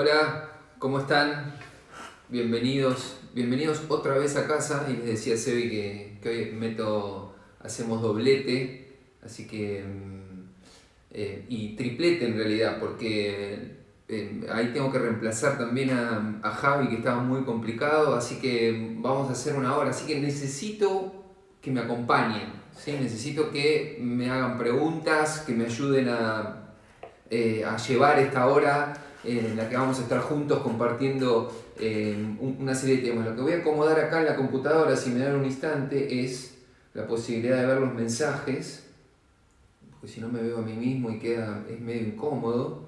Hola, ¿cómo están? Bienvenidos otra vez a casa. Y les decía a Sebi que hoy hacemos doblete, así que y triplete en realidad, porque ahí tengo que reemplazar también a Javi, que estaba muy complicado, así que vamos a hacer una hora, así que necesito que me acompañen, ¿sí? Necesito que me hagan preguntas, que me ayuden a llevar esta hora en la que vamos a estar juntos compartiendo una serie de temas. Lo que voy a acomodar acá en la computadora, si me dan un instante, es la posibilidad de ver los mensajes, porque si no me veo a mí mismo y es medio incómodo.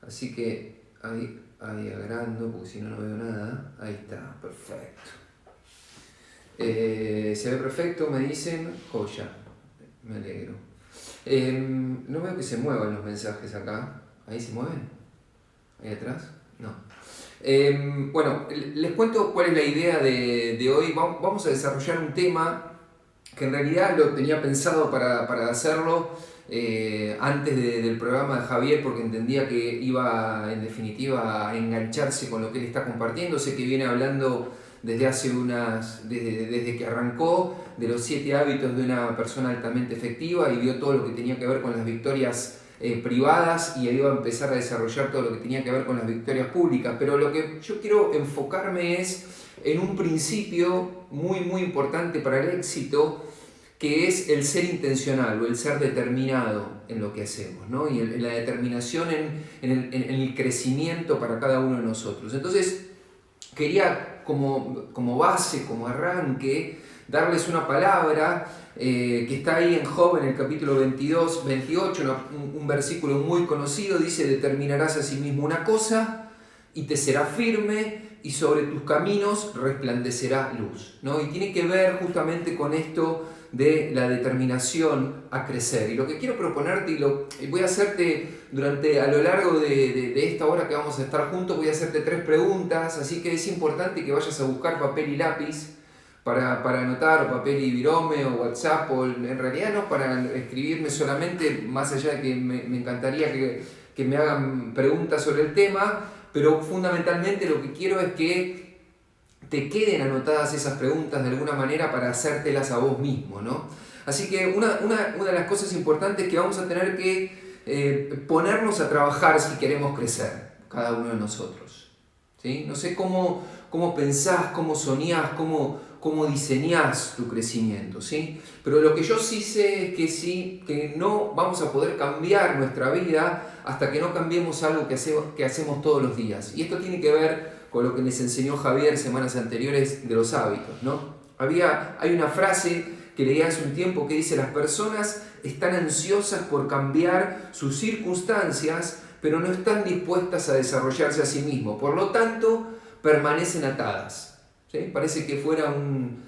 Así que ahí agrando, porque si no, no veo nada. Ahí está, perfecto. Se ve perfecto, me dicen, joya, me alegro. No veo que se muevan los mensajes acá. ¿Ahí se mueven? ¿Ahí atrás? No. Bueno, les cuento cuál es la idea de hoy. Vamos a desarrollar un tema que en realidad lo tenía pensado para hacerlo antes del programa de Javier, porque entendía que iba en definitiva a engancharse con lo que él está compartiendo. Sé que viene hablando desde que arrancó de los 7 hábitos de una persona altamente efectiva y vio todo lo que tenía que ver con las victorias privadas, y iba a empezar a desarrollar todo lo que tenía que ver con las victorias públicas. Pero lo que yo quiero enfocarme es en un principio muy importante para el éxito, que es el ser intencional o el ser determinado en lo que hacemos, ¿no? Y en la determinación en el crecimiento para cada uno de nosotros. Entonces, quería como base, como arranque, darles una palabra que está ahí en Job, en el capítulo 28, un versículo muy conocido. Dice: determinarás a sí mismo una cosa y te será firme, y sobre tus caminos resplandecerá luz, ¿no? Y tiene que ver justamente con esto de la determinación a crecer. Y lo que quiero proponerte, y voy a hacerte a lo largo de esta hora que vamos a estar juntos, voy a hacerte 3 preguntas, así que es importante que vayas a buscar papel y lápiz para anotar, o papel y virome, o WhatsApp, o en realidad no para escribirme solamente, más allá de que me encantaría que me hagan preguntas sobre el tema, pero fundamentalmente lo que quiero es que te queden anotadas esas preguntas de alguna manera para hacértelas a vos mismo, ¿no? Así que una de las cosas importantes es que vamos a tener que ponernos a trabajar si queremos crecer, cada uno de nosotros, ¿sí? No sé cómo pensás, cómo soñás, cómo diseñás tu crecimiento, ¿sí? Pero lo que yo sí sé es que no vamos a poder cambiar nuestra vida hasta que no cambiemos algo que hacemos todos los días. Y esto tiene que ver con lo que les enseñó Javier semanas anteriores de los hábitos, ¿no? Hay una frase que leí hace un tiempo que dice: las personas están ansiosas por cambiar sus circunstancias, pero no están dispuestas a desarrollarse a sí mismos. Por lo tanto, permanecen atadas, ¿sí? Parece que fuera un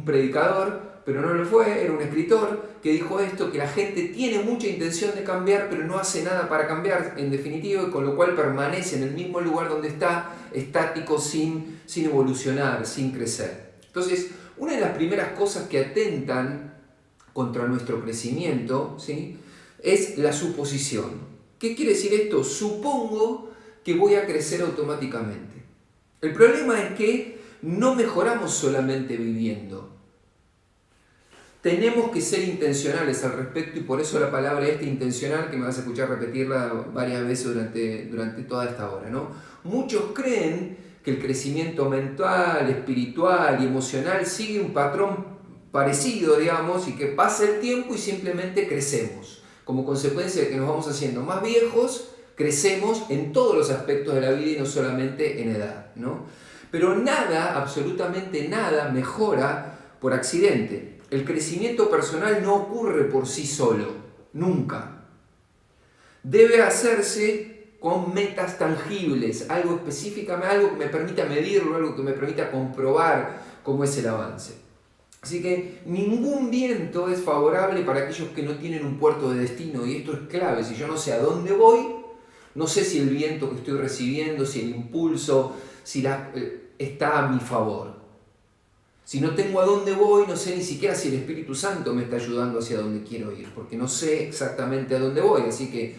predicador, pero no lo fue. Era un escritor que dijo esto, que la gente tiene mucha intención de cambiar, pero no hace nada para cambiar, en definitiva, y con lo cual permanece en el mismo lugar donde está, estático, sin evolucionar, sin crecer. Entonces, una de las primeras cosas que atentan contra nuestro crecimiento, ¿sí?, es la suposición. ¿Qué quiere decir esto? Supongo que voy a crecer automáticamente. El problema es que no mejoramos solamente viviendo. Tenemos que ser intencionales al respecto, y por eso la palabra intencional, que me vas a escuchar repetirla varias veces durante toda esta hora, ¿no? Muchos creen que el crecimiento mental, espiritual y emocional sigue un patrón parecido, digamos, y que pasa el tiempo y simplemente crecemos. Como consecuencia de que nos vamos haciendo más viejos, crecemos en todos los aspectos de la vida y no solamente en edad, ¿no? Pero nada, absolutamente nada, mejora por accidente. El crecimiento personal no ocurre por sí solo, nunca. Debe hacerse con metas tangibles, algo específicamente, algo que me permita medirlo, algo que me permita comprobar cómo es el avance. Así que ningún viento es favorable para aquellos que no tienen un puerto de destino, y esto es clave. Si yo no sé a dónde voy, no sé si el viento que estoy recibiendo, si el impulso, está a mi favor. Si no tengo a dónde voy, no sé ni siquiera si el Espíritu Santo me está ayudando hacia dónde quiero ir, porque no sé exactamente a dónde voy. Así que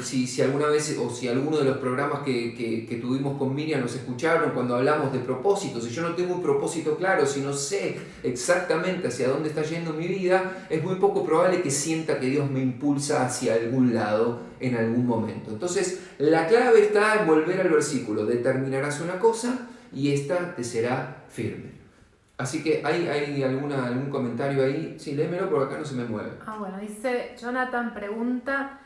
Si alguna vez o si alguno de los programas que tuvimos con Miriam los escucharon cuando hablamos de propósitos, si yo no tengo un propósito claro, si no sé exactamente hacia dónde está yendo mi vida, es muy poco probable que sienta que Dios me impulsa hacia algún lado en algún momento. Entonces, la clave está en volver al versículo: determinarás una cosa y esta te será firme. Así que ¿hay algún comentario ahí? Sí, léemelo porque acá no se me mueve. Bueno, dice Jonathan, pregunta: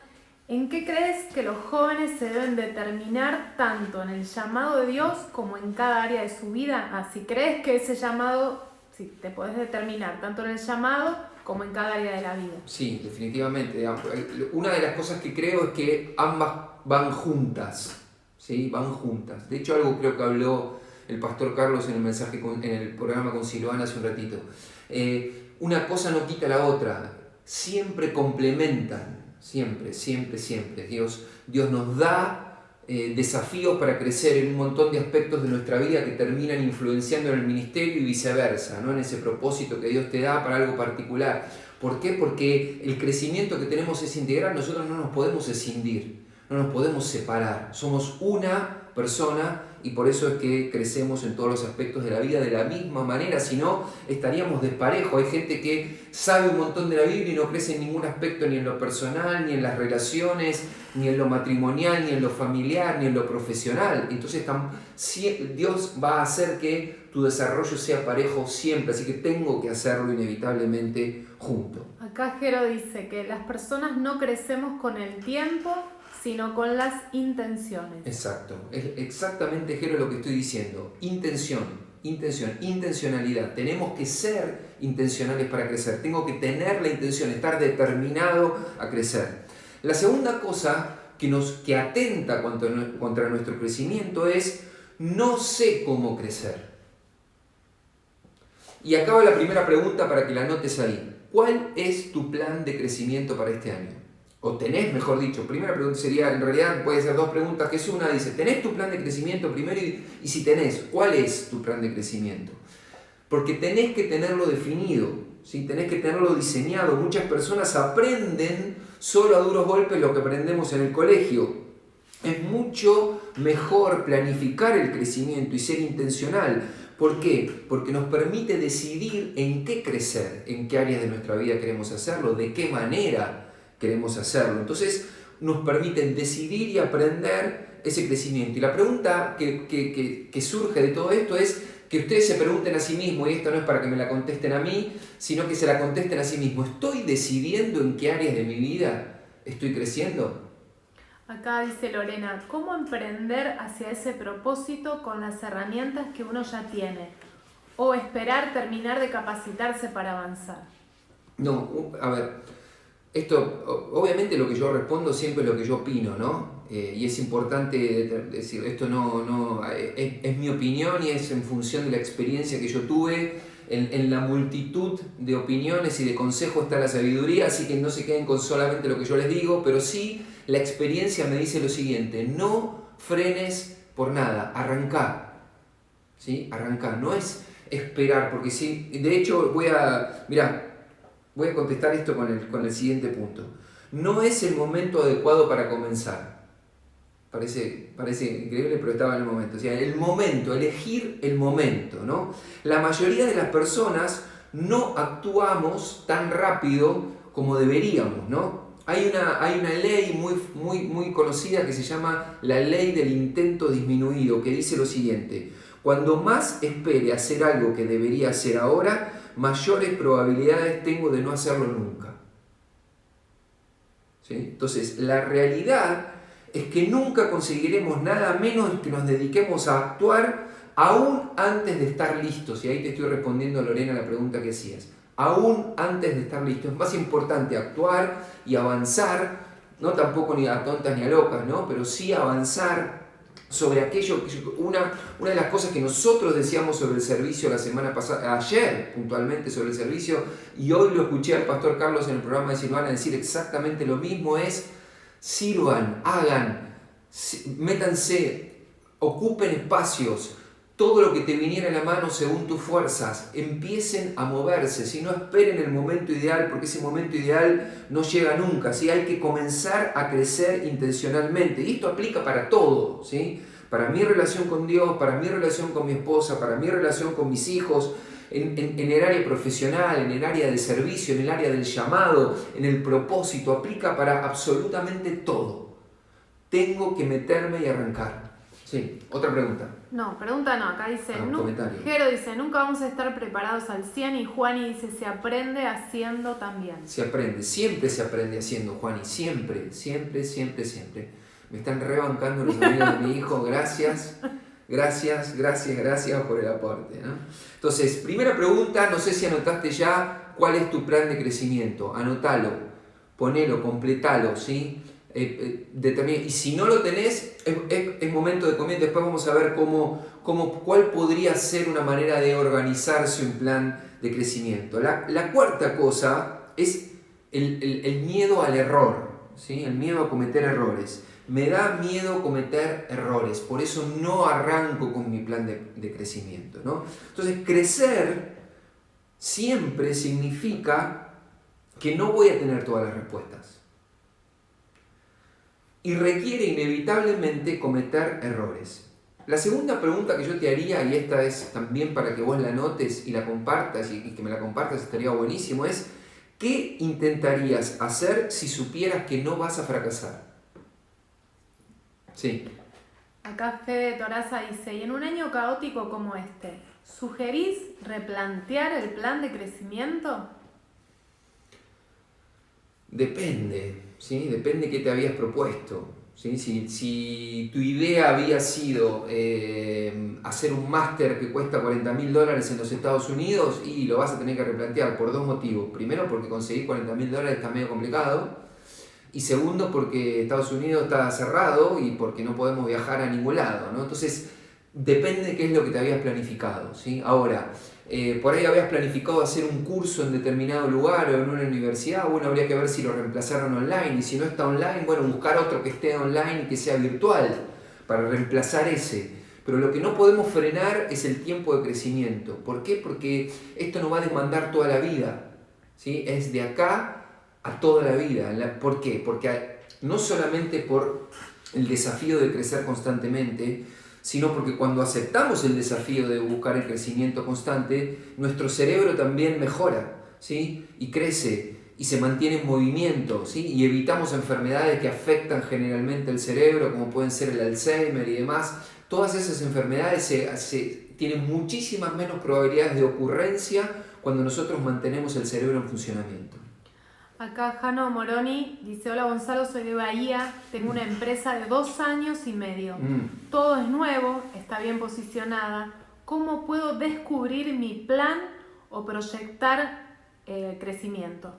¿en qué crees que los jóvenes se deben determinar tanto en el llamado de Dios como en cada área de su vida? Si crees que ese llamado, sí, te podés determinar tanto en el llamado como en cada área de la vida. Sí, definitivamente. Una de las cosas que creo es que ambas van juntas, ¿sí? Van juntas. De hecho, algo creo que habló el pastor Carlos en el mensaje, en el programa con Silvana hace un ratito. Una cosa no quita la otra, siempre complementan, siempre. Dios nos da desafíos para crecer en un montón de aspectos de nuestra vida que terminan influenciando en el ministerio y viceversa, ¿no? En ese propósito que Dios te da para algo particular. ¿Por qué? Porque el crecimiento que tenemos es integral, nosotros no nos podemos escindir, no nos podemos separar, somos una persona y por eso es que crecemos en todos los aspectos de la vida de la misma manera, si no estaríamos desparejos. Hay gente que sabe un montón de la Biblia y no crece en ningún aspecto, ni en lo personal, ni en las relaciones, ni en lo matrimonial, ni en lo familiar, ni en lo profesional. Entonces Dios va a hacer que tu desarrollo sea parejo siempre, así que tengo que hacerlo inevitablemente junto. Acá Jero dice que las personas no crecemos con el tiempo, sino con las intenciones. Exacto, es exactamente, Jero, lo que estoy diciendo. Intencionalidad. Tenemos que ser intencionales para crecer. Tengo que tener la intención, estar determinado a crecer. La segunda cosa que atenta contra nuestro crecimiento es: no sé cómo crecer. Y acá va la primera pregunta para que la anotes ahí. ¿Cuál es tu plan de crecimiento para este año? O tenés, mejor dicho, primera pregunta sería, en realidad puede ser dos preguntas, que es una, dice, ¿tenés tu plan de crecimiento primero? Y si tenés, ¿cuál es tu plan de crecimiento? Porque tenés que tenerlo definido, ¿sí? Tenés que tenerlo diseñado. Muchas personas aprenden solo a duros golpes lo que aprendemos en el colegio. Es mucho mejor planificar el crecimiento y ser intencional. ¿Por qué? Porque nos permite decidir en qué crecer, en qué áreas de nuestra vida queremos hacerlo, de qué manera queremos hacerlo. Entonces nos permiten decidir y aprender ese crecimiento. Y la pregunta que surge de todo esto es que ustedes se pregunten a sí mismos, y esto no es para que me la contesten a mí, sino que se la contesten a sí mismos. ¿Estoy decidiendo en qué áreas de mi vida estoy creciendo? Acá dice Lorena: ¿cómo emprender hacia ese propósito con las herramientas que uno ya tiene? ¿O esperar terminar de capacitarse para avanzar? No, a ver, esto, obviamente lo que yo respondo siempre es lo que yo opino, ¿no? Y es importante decir, esto es mi opinión y es en función de la experiencia que yo tuve. En la multitud de opiniones y de consejos está la sabiduría, así que no se queden con solamente lo que yo les digo, pero sí la experiencia me dice lo siguiente: no frenes por nada, arrancá, ¿sí? Arrancá, no es esperar, porque sí, de hecho voy a contestar esto con el siguiente punto. No es el momento adecuado para comenzar. Parece increíble, pero estaba en el momento. O sea, el momento, elegir el momento, ¿no? La mayoría de las personas no actuamos tan rápido como deberíamos, ¿no? Hay una ley muy conocida que se llama la ley del intento disminuido, que dice lo siguiente: cuando más espere hacer algo que debería hacer ahora, mayores probabilidades tengo de no hacerlo nunca. ¿Sí? Entonces, la realidad es que nunca conseguiremos nada menos que nos dediquemos a actuar aún antes de estar listos. Y ahí te estoy respondiendo, Lorena, la pregunta que hacías. Aún antes de estar listos. Es más importante actuar y avanzar, no tampoco ni a tontas ni a locas, ¿no? Pero sí avanzar sobre aquello. Una de las cosas que nosotros decíamos sobre el servicio la semana pasada, ayer puntualmente sobre el servicio, y hoy lo escuché al pastor Carlos en el programa de Silvana decir exactamente lo mismo, es: sirvan, hagan, métanse, ocupen espacios. todo lo que te viniera a la mano según tus fuerzas, empiecen a moverse, si no esperen el momento ideal, porque ese momento ideal no llega nunca, ¿sí? Hay que comenzar a crecer intencionalmente, y esto aplica para todo, ¿sí? Para mi relación con Dios, para mi relación con mi esposa, para mi relación con mis hijos, en el área profesional, en el área de servicio, en el área del llamado, en el propósito, aplica para absolutamente todo. Tengo que meterme y arrancar. Sí, otra pregunta. No, pregunta no, acá dice, Comentario. Jero dice, nunca vamos a estar preparados al 100 y Juani dice, se aprende haciendo también. Se aprende, siempre se aprende haciendo, Juani, siempre. Me están rebancando los amigos de mi hijo, gracias por el aporte, ¿no? Entonces, primera pregunta, no sé si anotaste ya cuál es tu plan de crecimiento, anotalo, ponelo, completalo, ¿sí? Y si no lo tenés, es momento de comienzo. Después vamos a ver cuál podría ser una manera de organizarse un plan de crecimiento. La cuarta cosa es el miedo al error, ¿sí? El miedo a cometer errores. Me da miedo cometer errores, por eso no arranco con mi plan de crecimiento, ¿no? Entonces, crecer siempre significa que no voy a tener todas las respuestas. Y requiere inevitablemente cometer errores. La segunda pregunta que yo te haría, y esta es también para que vos la anotes y la compartas, y que me la compartas estaría buenísimo, es ¿qué intentarías hacer si supieras que no vas a fracasar? Sí. Acá Fede Toraza dice, y en un año caótico como este, ¿sugerís replantear el plan de crecimiento? Depende, ¿sí? Depende qué te habías propuesto, ¿sí? Si tu idea había sido hacer un máster que cuesta $40.000 en los Estados Unidos, y lo vas a tener que replantear por dos motivos. Primero, porque conseguir $40.000 está medio complicado. Y segundo, porque Estados Unidos está cerrado y porque no podemos viajar a ningún lado, ¿no? Entonces, depende de qué es lo que te habías planificado, ¿sí? Ahora, por ahí habías planificado hacer un curso en determinado lugar o en una universidad, bueno, habría que ver si lo reemplazaron online, y si no está online, bueno, buscar otro que esté online y que sea virtual para reemplazar ese. Pero lo que no podemos frenar es el tiempo de crecimiento. ¿Por qué? Porque esto nos va a demandar toda la vida, ¿sí? Es de acá a toda la vida. ¿Por qué? Porque no solamente por el desafío de crecer constantemente, sino porque cuando aceptamos el desafío de buscar el crecimiento constante, nuestro cerebro también mejora, ¿sí? Y crece y se mantiene en movimiento, ¿sí? Y evitamos enfermedades que afectan generalmente el cerebro, como pueden ser el Alzheimer y demás. Todas esas enfermedades tienen muchísimas menos probabilidades de ocurrencia cuando nosotros mantenemos el cerebro en funcionamiento. Acá Jano Moroni dice, hola Gonzalo, soy de Bahía, tengo una empresa de 2 años y medio. Todo es nuevo, está bien posicionada. ¿Cómo puedo descubrir mi plan o proyectar crecimiento?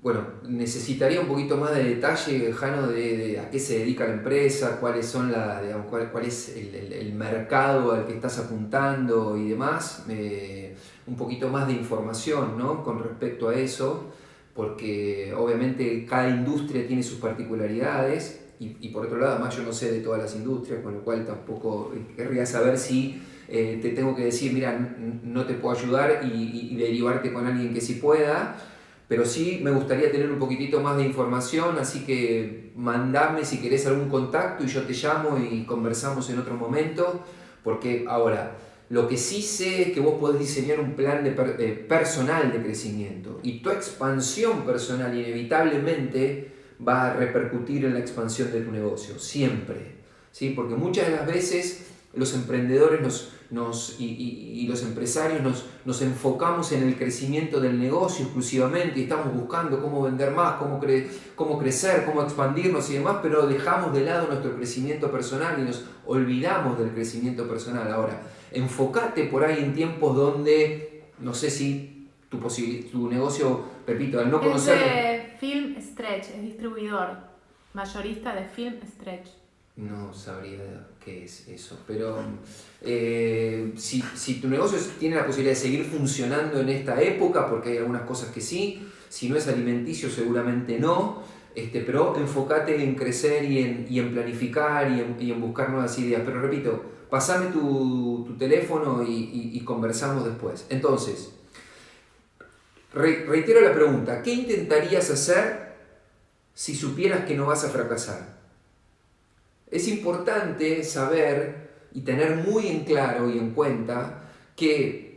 Bueno, necesitaría un poquito más de detalle, Jano, de a qué se dedica la empresa, cuáles son cuál es el mercado al que estás apuntando y demás. Un poquito más de información, ¿no? Con respecto a eso, porque obviamente cada industria tiene sus particularidades y por otro lado, además yo no sé de todas las industrias, con lo cual tampoco querría saber si te tengo que decir, mira, no te puedo ayudar y derivarte con alguien que sí pueda. Pero sí me gustaría tener un poquitito más de información, así que mandame si querés algún contacto y yo te llamo y conversamos en otro momento, porque ahora, lo que sí sé es que vos podés diseñar un plan personal de crecimiento, y tu expansión personal inevitablemente va a repercutir en la expansión de tu negocio, siempre, ¿sí? Porque muchas de las veces los emprendedores y los empresarios nos enfocamos en el crecimiento del negocio exclusivamente y estamos buscando cómo vender más, cómo crecer, cómo expandirnos y demás, pero dejamos de lado nuestro crecimiento personal y nos olvidamos del crecimiento personal. Ahora, enfócate por ahí en tiempos donde, no sé si tu negocio, repito, al no conocerlo... Es de Film Stretch, es distribuidor, mayorista de Film Stretch. No sabría qué es eso, pero si tu negocio tiene la posibilidad de seguir funcionando en esta época, porque hay algunas cosas que sí, si no es alimenticio seguramente no, pero enfócate en crecer y en planificar y en buscar nuevas ideas. Pero repito, pasame tu teléfono y conversamos después. Entonces, reitero la pregunta, ¿qué intentarías hacer si supieras que no vas a fracasar? Es importante saber y tener muy en claro y en cuenta que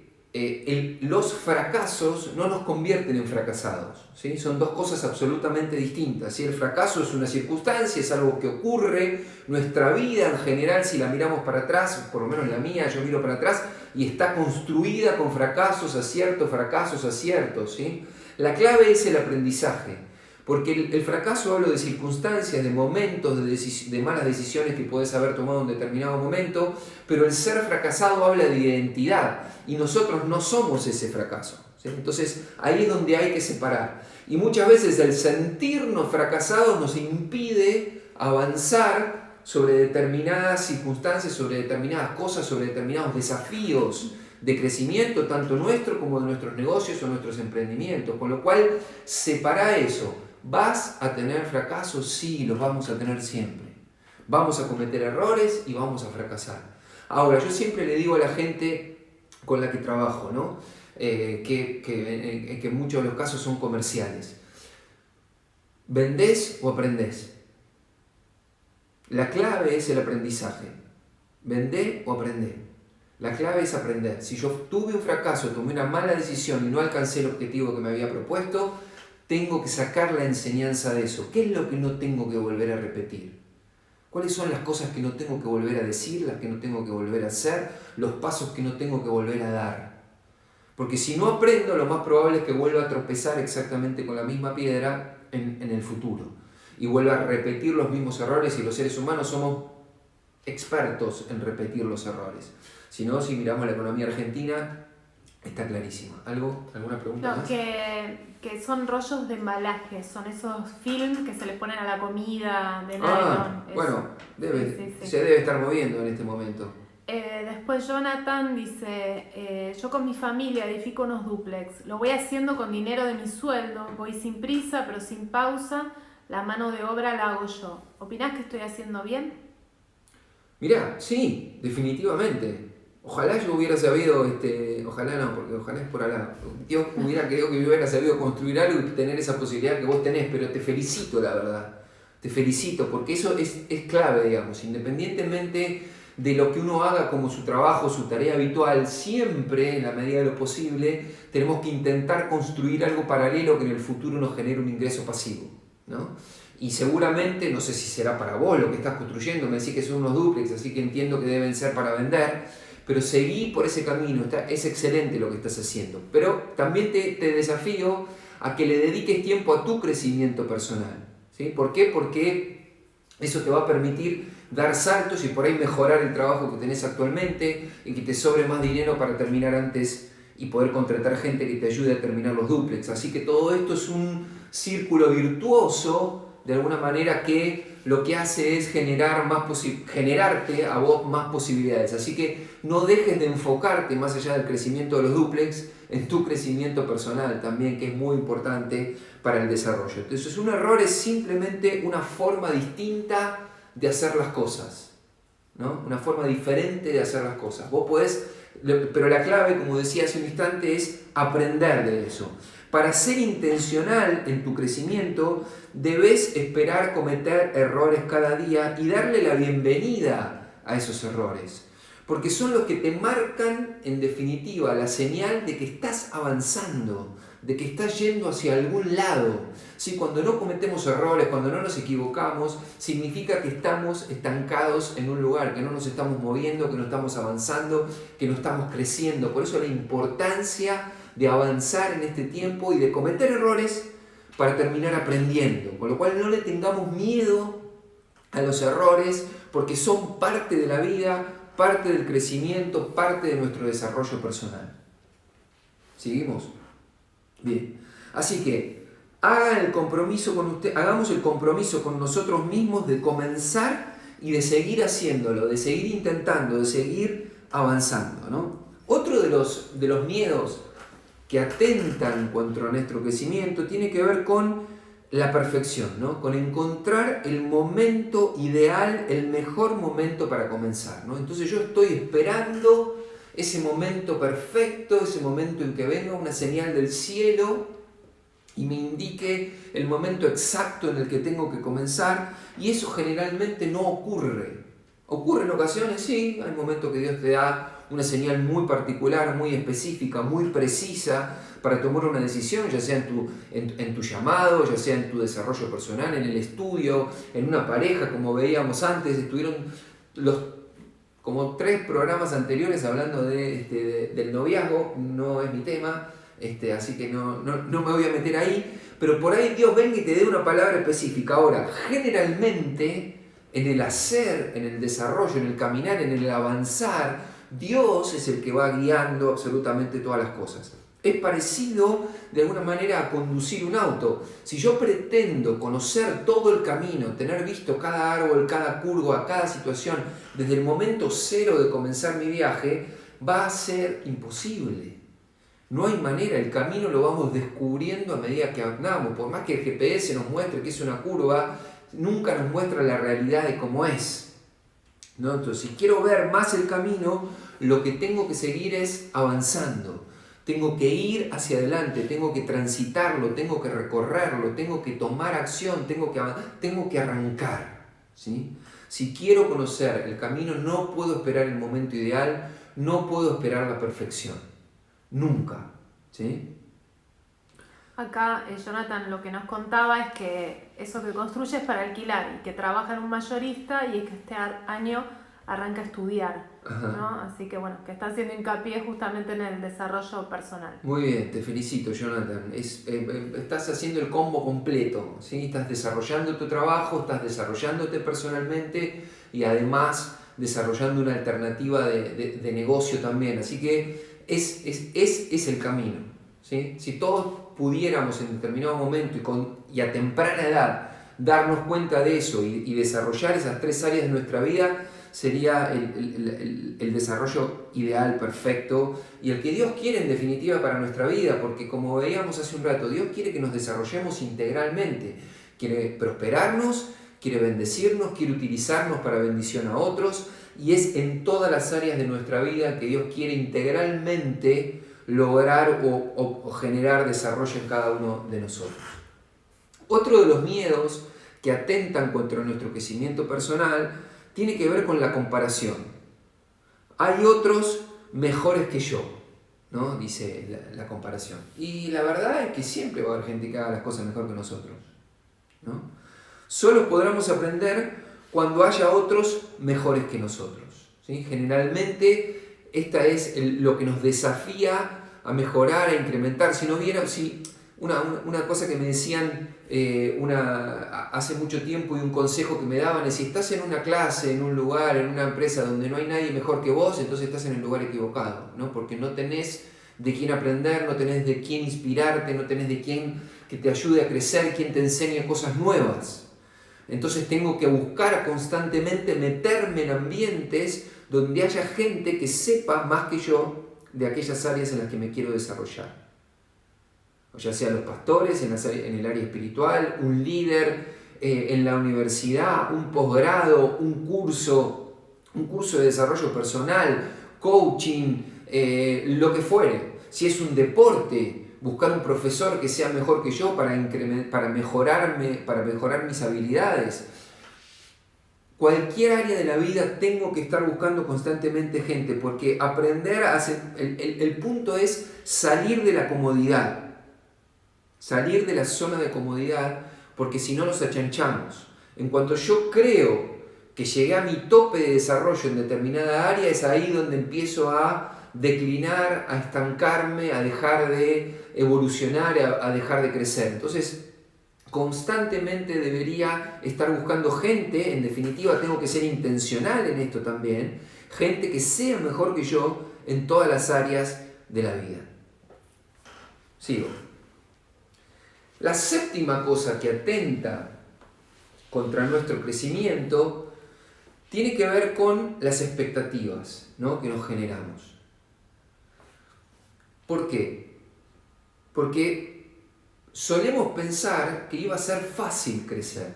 los fracasos no nos convierten en fracasados, ¿sí? Son dos cosas absolutamente distintas, ¿sí? El fracaso es una circunstancia, es algo que ocurre, nuestra vida en general, si la miramos para atrás, por lo menos la mía, yo miro para atrás, y está construida con fracasos, aciertos, ¿sí? La clave es el aprendizaje. Porque el fracaso habla de circunstancias, de momentos, de malas decisiones que puedes haber tomado en un determinado momento, pero el ser fracasado habla de identidad y nosotros no somos ese fracaso, ¿sí? Entonces ahí es donde hay que separar. Y muchas veces el sentirnos fracasados nos impide avanzar sobre determinadas circunstancias, sobre determinadas cosas, sobre determinados desafíos de crecimiento, tanto nuestro como de nuestros negocios o nuestros emprendimientos. Con lo cual, separa eso. ¿Vas a tener fracasos? Sí, los vamos a tener siempre. Vamos a cometer errores y vamos a fracasar. Ahora, yo siempre le digo a la gente con la que trabajo, ¿no? Que en muchos de los casos son comerciales. ¿Vendés o aprendés? La clave es el aprendizaje. ¿Vendé o aprendé? La clave es aprender. Si yo tuve un fracaso, tomé una mala decisión y no alcancé el objetivo que me había propuesto, tengo que sacar la enseñanza de eso. ¿Qué es lo que no tengo que volver a repetir? ¿Cuáles son las cosas que no tengo que volver a decir, las que no tengo que volver a hacer, los pasos que no tengo que volver a dar? Porque si no aprendo, lo más probable es que vuelva a tropezar exactamente con la misma piedra en el futuro. Y vuelva a repetir los mismos errores, y los seres humanos somos expertos en repetir los errores. Si no, si miramos la economía argentina, está clarísima. ¿Alguna pregunta más? Que son rollos de embalaje, son esos films que se les ponen a la comida de nylon. Bueno, Sí. se debe estar moviendo en este momento. Después Jonathan dice, yo con mi familia edifico unos dúplex, lo voy haciendo con dinero de mi sueldo, voy sin prisa pero sin pausa, la mano de obra la hago yo. ¿Opinás que estoy haciendo bien? Mirá, sí, definitivamente. Ojalá yo hubiera sabido, ojalá no, porque ojalá es por Alá. Dios hubiera querido que yo hubiera sabido construir algo y tener esa posibilidad que vos tenés, pero te felicito, la verdad. Te felicito, porque eso es clave, digamos, independientemente de lo que uno haga como su trabajo, su tarea habitual, siempre, en la medida de lo posible, tenemos que intentar construir algo paralelo que en el futuro nos genere un ingreso pasivo, ¿no? Y seguramente, no sé si será para vos lo que estás construyendo, me decís que son unos dúplex, así que entiendo que deben ser para vender, pero seguí por ese camino, es excelente lo que estás haciendo. Pero también te desafío a que le dediques tiempo a tu crecimiento personal, ¿sí? ¿Por qué? Porque eso te va a permitir dar saltos y por ahí mejorar el trabajo que tenés actualmente y que te sobre más dinero para terminar antes y poder contratar gente que te ayude a terminar los dúplex. Así que todo esto es un círculo virtuoso, de alguna manera, que lo que hace es generarte a vos más posibilidades. Así que no dejes de enfocarte, más allá del crecimiento de los dúplex, en tu crecimiento personal también, que es muy importante para el desarrollo. Entonces, un error es simplemente una forma distinta de hacer las cosas, ¿no? Una forma diferente de hacer las cosas. Vos podés, pero la clave, como decía hace un instante, es aprender de eso. Para ser intencional en tu crecimiento, debes esperar cometer errores cada día y darle la bienvenida a esos errores. Porque son los que te marcan, en definitiva, la señal de que estás avanzando, de que estás yendo hacia algún lado. ¿Sí? Cuando no cometemos errores, cuando no nos equivocamos, significa que estamos estancados en un lugar, que no nos estamos moviendo, que no estamos avanzando, que no estamos creciendo. Por eso la importancia de avanzar en este tiempo y de cometer errores para terminar aprendiendo. Con lo cual no le tengamos miedo a los errores, porque son parte de la vida, parte del crecimiento, parte de nuestro desarrollo personal. ¿Seguimos? Bien. Así que hagamos el compromiso con nosotros mismos de comenzar y de seguir haciéndolo, de seguir intentando, de seguir avanzando, ¿no? Otro de los miedos que atentan contra nuestro crecimiento tiene que ver con la perfección, ¿no? Con encontrar el momento ideal, el mejor momento para comenzar, ¿no? Entonces yo estoy esperando ese momento perfecto, ese momento en que venga una señal del cielo y me indique el momento exacto en el que tengo que comenzar, y eso generalmente no ocurre. Ocurre en ocasiones, sí, hay momentos que Dios te da una señal muy particular, muy específica, muy precisa para tomar una decisión, ya sea en tu llamado, ya sea en tu desarrollo personal, en el estudio, en una pareja, como veíamos antes. Estuvieron como 3 programas anteriores hablando del noviazgo, no es mi tema, así que no me voy a meter ahí, pero por ahí Dios venga y te dé una palabra específica. Ahora, generalmente en el hacer, en el desarrollo, en el caminar, en el avanzar, Dios es el que va guiando absolutamente todas las cosas. Es parecido de alguna manera a conducir un auto. Si yo pretendo conocer todo el camino, tener visto cada árbol, cada curva, cada situación, desde el momento cero de comenzar mi viaje, va a ser imposible. No hay manera, el camino lo vamos descubriendo a medida que andamos. Por más que el GPS nos muestre que es una curva, nunca nos muestra la realidad de cómo es, ¿no? Entonces, si quiero ver más el camino, lo que tengo que seguir es avanzando. Tengo que ir hacia adelante, tengo que transitarlo, tengo que recorrerlo, tengo que tomar acción, tengo que arrancar, ¿sí? Si quiero conocer el camino, no puedo esperar el momento ideal, no puedo esperar la perfección. Nunca, ¿sí? Acá Jonathan lo que nos contaba es que eso que construye es para alquilar y que trabaja en un mayorista y es que este año arranca a estudiar, ¿no? Así que bueno, que está haciendo hincapié justamente en el desarrollo personal. Muy bien, te felicito, Jonathan. Estás haciendo el combo completo, ¿sí? Estás desarrollando tu trabajo, estás desarrollándote personalmente y además desarrollando una alternativa de negocio también. Así que es el camino, ¿sí? Si todos pudiéramos en determinado momento y a temprana edad darnos cuenta de eso y desarrollar esas 3 áreas de nuestra vida, sería el desarrollo ideal, perfecto, y el que Dios quiere en definitiva para nuestra vida, porque como veíamos hace un rato, Dios quiere que nos desarrollemos integralmente, quiere prosperarnos, quiere bendecirnos, quiere utilizarnos para bendición a otros, y es en todas las áreas de nuestra vida que Dios quiere integralmente lograr o generar desarrollo en cada uno de nosotros. Otro de los miedos que atentan contra nuestro crecimiento personal tiene que ver con la comparación. Hay otros mejores que yo, ¿no? Dice la comparación. Y la verdad es que siempre va a haber gente que haga las cosas mejor que nosotros, ¿no? Solo podremos aprender cuando haya otros mejores que nosotros, ¿sí? Generalmente esta es lo que nos desafía a mejorar, a incrementar. Si no viera, una cosa que me decían hace mucho tiempo y un consejo que me daban es: si estás en una clase, en un lugar, en una empresa donde no hay nadie mejor que vos, entonces estás en el lugar equivocado, ¿no? Porque no tenés de quién aprender, no tenés de quién inspirarte, no tenés de quién que te ayude a crecer, quien te enseñe cosas nuevas. Entonces tengo que buscar constantemente meterme en ambientes donde haya gente que sepa más que yo de aquellas áreas en las que me quiero desarrollar. O ya sea los pastores, en el área espiritual, un líder en la universidad, un posgrado, un curso de desarrollo personal, coaching, lo que fuere. Si es un deporte, buscar un profesor que sea mejor que yo para mejorar mis habilidades. Cualquier área de la vida tengo que estar buscando constantemente gente, porque aprender el punto es salir de la comodidad. Salir de la zona de comodidad, porque si no nos achanchamos. En cuanto yo creo que llegué a mi tope de desarrollo en determinada área, es ahí donde empiezo a declinar, a estancarme, a dejar de evolucionar, a dejar de crecer. Entonces, constantemente debería estar buscando gente. En definitiva, tengo que ser intencional en esto también, gente que sea mejor que yo en todas las áreas de la vida. Sigo. La séptima cosa que atenta contra nuestro crecimiento tiene que ver con las expectativas, ¿no?, que nos generamos. ¿Por qué? Porque solemos pensar que iba a ser fácil crecer,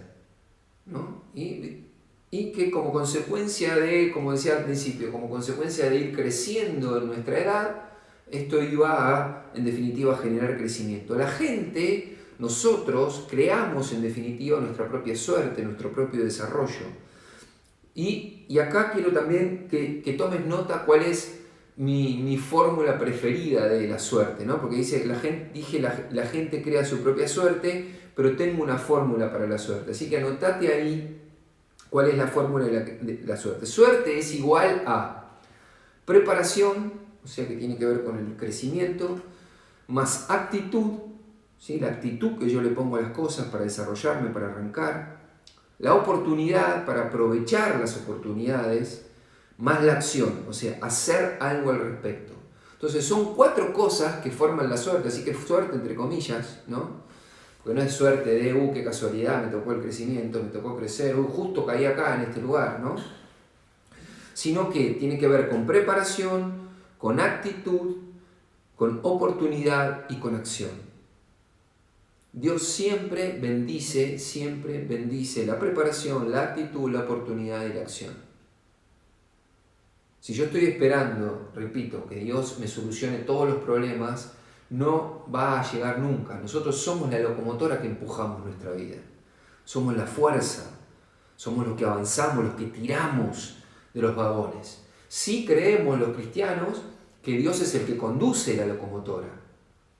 ¿no? Y que como consecuencia de, como decía al principio, como consecuencia de ir creciendo en nuestra edad, esto iba a, en definitiva, generar crecimiento. La gente, nosotros, creamos en definitiva nuestra propia suerte, nuestro propio desarrollo. Y acá quiero también que tomes nota cuál es mi fórmula preferida de la suerte, ¿no? Porque dice, la gente crea su propia suerte, pero tengo una fórmula para la suerte. Así que anotate ahí cuál es la fórmula de la suerte. Suerte es igual a preparación, o sea que tiene que ver con el crecimiento, más actitud, ¿sí? La actitud que yo le pongo a las cosas para desarrollarme, para arrancar, la oportunidad para aprovechar las oportunidades, más la acción, o sea, hacer algo al respecto. Entonces son 4 cosas que forman la suerte, así que suerte entre comillas, ¿no? Porque no es suerte de, qué casualidad, me tocó el crecimiento, me tocó crecer, justo caí acá en este lugar, ¿no? Sino que tiene que ver con preparación, con actitud, con oportunidad y con acción. Dios siempre bendice la preparación, la actitud, la oportunidad y la acción. Si yo estoy esperando, repito, que Dios me solucione todos los problemas, no va a llegar nunca. Nosotros somos la locomotora que empujamos nuestra vida. Somos la fuerza, somos los que avanzamos, los que tiramos de los vagones. Sí creemos los cristianos que Dios es el que conduce la locomotora,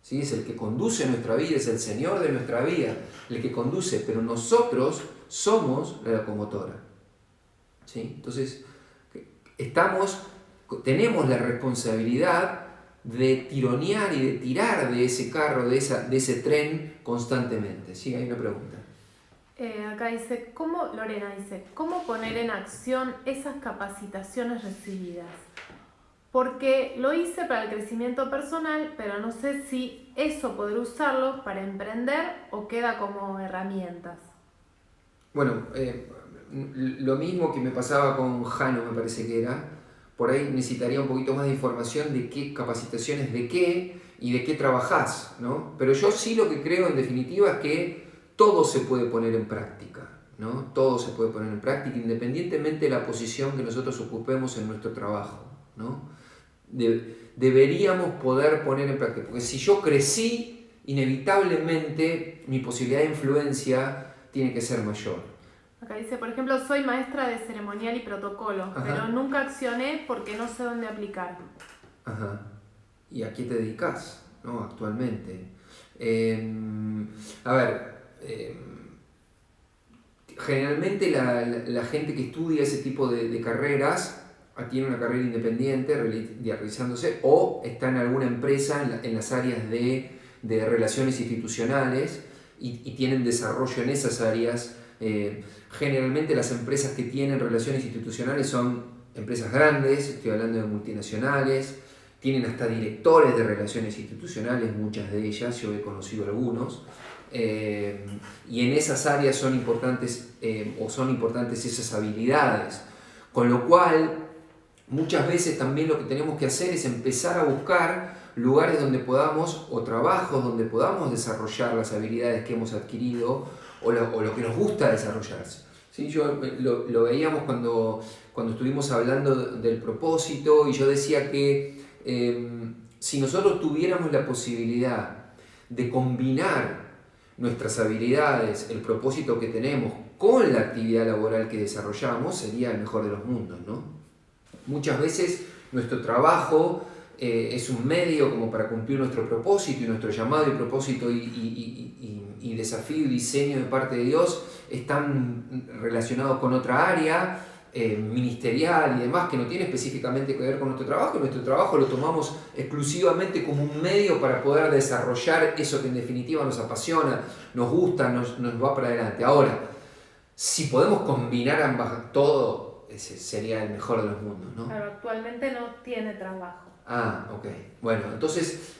¿sí? Es el que conduce nuestra vida, es el Señor de nuestra vida, el que conduce, pero nosotros somos la locomotora, ¿sí? Entonces, tenemos la responsabilidad de tironear y de tirar de ese carro, de ese tren constantemente. ¿Sí? Hay una pregunta. Acá dice, Lorena dice, ¿cómo poner en acción esas capacitaciones recibidas? Porque lo hice para el crecimiento personal, pero no sé si eso podré usarlo para emprender o queda como herramientas. Bueno, lo mismo que me pasaba con Jano, me parece que era, por ahí necesitaría un poquito más de información de qué capacitaciones, de qué y de qué trabajás, ¿no? Pero yo sí lo que creo en definitiva es que todo se puede poner en práctica, ¿no? Todo se puede poner en práctica independientemente de la posición que nosotros ocupemos en nuestro trabajo, ¿no? Deberíamos poder poner en práctica, porque si yo crecí, inevitablemente mi posibilidad de influencia tiene que ser mayor. Acá dice, por ejemplo, soy maestra de ceremonial y protocolo, Ajá. pero nunca accioné porque no sé dónde aplicar. Ajá. ¿Y a qué te dedicas, ¿no? Actualmente? Generalmente la gente que estudia ese tipo de carreras tiene una carrera independiente realizándose o está en alguna empresa en las áreas de relaciones institucionales y tienen desarrollo en esas áreas. Generalmente las empresas que tienen relaciones institucionales son empresas grandes, estoy hablando de multinacionales, tienen hasta directores de relaciones institucionales, muchas de ellas, yo he conocido algunos, y en esas áreas son importantes esas habilidades, con lo cual muchas veces también lo que tenemos que hacer es empezar a buscar lugares donde podamos, o trabajos donde podamos desarrollar las habilidades que hemos adquirido o lo que nos gusta desarrollarse. ¿Sí? Yo lo veíamos cuando estuvimos hablando del propósito y yo decía que si nosotros tuviéramos la posibilidad de combinar nuestras habilidades, el propósito que tenemos con la actividad laboral que desarrollamos, sería el mejor de los mundos, ¿no? Muchas veces nuestro trabajo es un medio como para cumplir nuestro propósito y nuestro llamado y propósito y desafío y diseño de parte de Dios están relacionados con otra área ministerial y demás que no tiene específicamente que ver con nuestro trabajo. Nuestro trabajo lo tomamos exclusivamente como un medio para poder desarrollar eso que en definitiva nos apasiona, nos gusta, nos va para adelante. Ahora, si podemos combinar ambas, todo, ese sería el mejor de los mundos, ¿no? Claro, actualmente no tiene trabajo. Ah, ok. Bueno, entonces,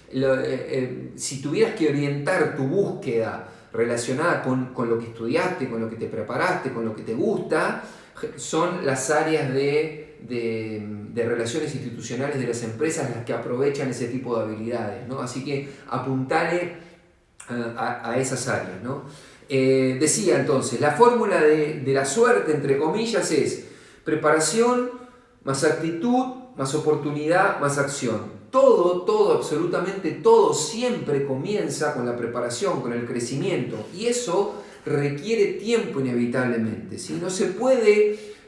si tuvieras que orientar tu búsqueda relacionada con lo que estudiaste, con lo que te preparaste, con lo que te gusta, son las áreas de relaciones institucionales de las empresas las que aprovechan ese tipo de habilidades, ¿no? Así que apuntale a esas áreas, ¿no? Decía entonces, la fórmula de la suerte, entre comillas, es preparación más actitud, más oportunidad, más acción. Todo, absolutamente todo siempre comienza con la preparación, con el crecimiento. Y eso requiere tiempo inevitablemente, ¿sí?